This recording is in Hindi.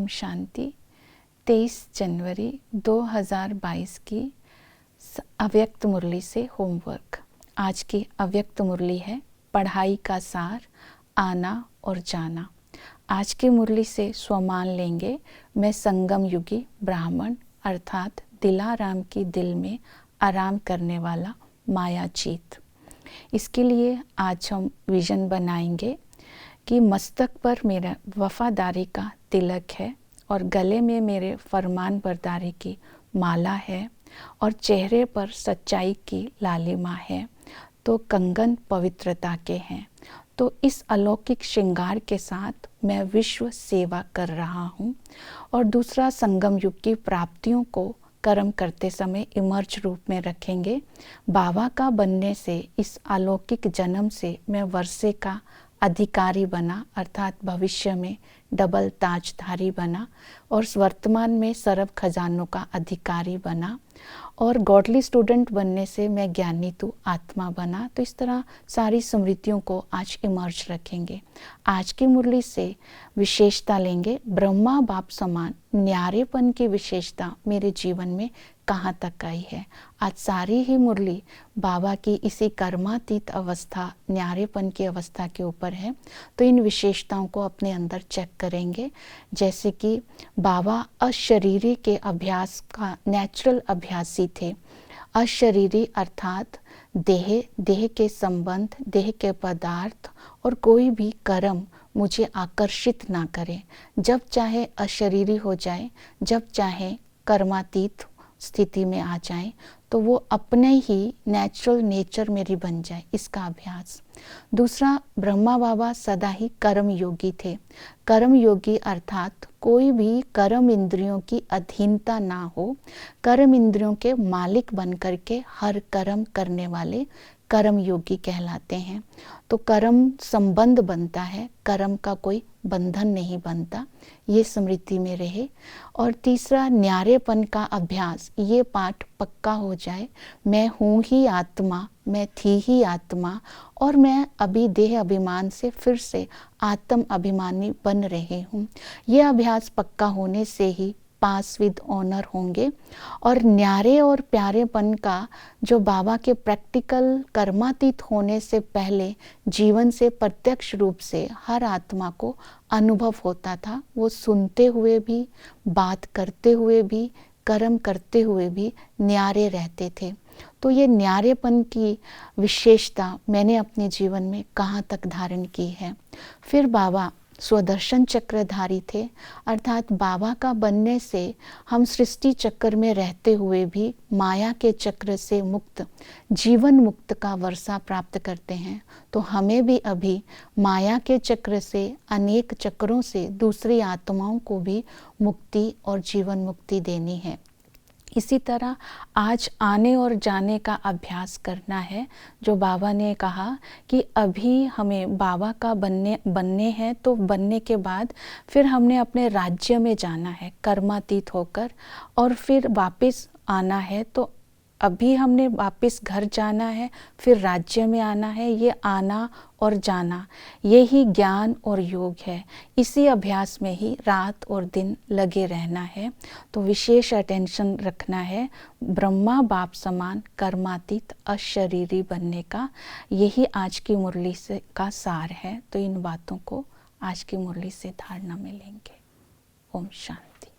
ओम शांति। 23 जनवरी 2022 की अव्यक्त मुरली से होमवर्क। आज की अव्यक्त मुरली है पढ़ाई का सार, आना और जाना। आज की मुरली से स्वमान लेंगे, मैं संगम युगी ब्राह्मण अर्थात दिलाराम की दिल में आराम करने वाला मायाजीत। इसके लिए आज हम विजन बनाएंगे कि मस्तक पर मेरा वफादारी का तिलक है और गले में मेरे फरमान बरदारी की माला है और चेहरे पर सच्चाई की लालिमा है, तो कंगन पवित्रता के हैं। तो इस अलौकिक श्रृंगार के साथ मैं विश्व सेवा कर रहा हूँ। और दूसरा, संगम युग की प्राप्तियों को कर्म करते समय इमर्ज रूप में रखेंगे। बाबा का बनने से, इस अलौकिक जन्म से मैं वर्षे का अधिकारी बना अर्थात भविष्य में डबल ताजधारी बना और वर्तमान में सर्व खजानों का अधिकारी बना। और गॉडली स्टूडेंट बनने से मैं ज्ञानी तू आत्मा बना। तो इस तरह सारी स्मृतियों को आज इमर्ज रखेंगे। आज की मुरली से विशेषता लेंगे, ब्रह्मा बाप समान न्यारेपन की विशेषता मेरे जीवन में कहाँ तक आई है। आज सारी ही मुरली बाबा की इसी कर्मातीत अवस्था, न्यारेपन की अवस्था के ऊपर है। तो इन विशेषताओं को अपने अंदर चेक करेंगे। जैसे कि बाबा अशरीरी के अभ्यास का नेचुरल अभ्यासी थे। अशरीरी अर्थात देह के संबंध, देह के पदार्थ और कोई भी कर्म मुझे आकर्षित ना करे। जब चाहे अशरीरी हो जाए, जब चाहे कर्मातीत स्थिति में आ जाए, तो वो अपने ही नेचुरल नेचर मेरी बन जाए, इसका अभ्यास। दूसरा, ब्रह्मा बाबा सदा ही कर्म योगी थे। कर्म योगी अर्थात कोई भी कर्म इंद्रियों की अधीनता ना हो, कर्म इंद्रियों के मालिक बन करके हर कर्म करने वाले कर्म योगी कहलाते हैं। तो कर्म संबंध बनता है, कर्म का कोई बंधन नहीं बनता, ये स्मृति में रहे। और तीसरा, न्यारेपन का अभ्यास, ये पाठ पक्का हो जाए, मैं हूँ ही आत्मा, मैं थी ही आत्मा और मैं अभी देह अभिमान से फिर से आत्म अभिमानी बन रहे हूँ। ये अभ्यास पक्का होने से ही पास विद ऑनर होंगे। और न्यारे और प्यारेपन का जो बाबा के प्रैक्टिकल कर्मातीत होने से पहले जीवन से प्रत्यक्ष रूप से हर आत्मा को अनुभव होता था, वो सुनते हुए भी, बात करते हुए भी, कर्म करते हुए भी न्यारे रहते थे। तो ये न्यारेपन की विशेषता मैंने अपने जीवन में कहाँ तक धारण की है। फिर बाबा स्वदर्शन चक्रधारी थे, अर्थात बाबा का बनने से हम सृष्टि चक्र में रहते हुए भी माया के चक्र से मुक्त, जीवन मुक्त का वर्षा प्राप्त करते हैं। तो हमें भी अभी माया के चक्र से, अनेक चक्रों से दूसरी आत्माओं को भी मुक्ति और जीवन मुक्ति देनी है। इसी तरह आज आने और जाने का अभ्यास करना है। जो बाबा ने कहा कि अभी हमें बाबा का बनने हैं, तो बनने के बाद फिर हमने अपने राज्य में जाना है कर्मातीत होकर और फिर वापस आना है। तो अभी हमने वापस घर जाना है, फिर राज्य में आना है। ये आना और जाना, ये ही ज्ञान और योग है। इसी अभ्यास में ही रात और दिन लगे रहना है। तो विशेष अटेंशन रखना है ब्रह्मा बाप समान कर्मातीत अशरीरी बनने का। यही आज की मुरली से का सार है। तो इन बातों को आज की मुरली से धारणा में लेंगे। ओम शांति।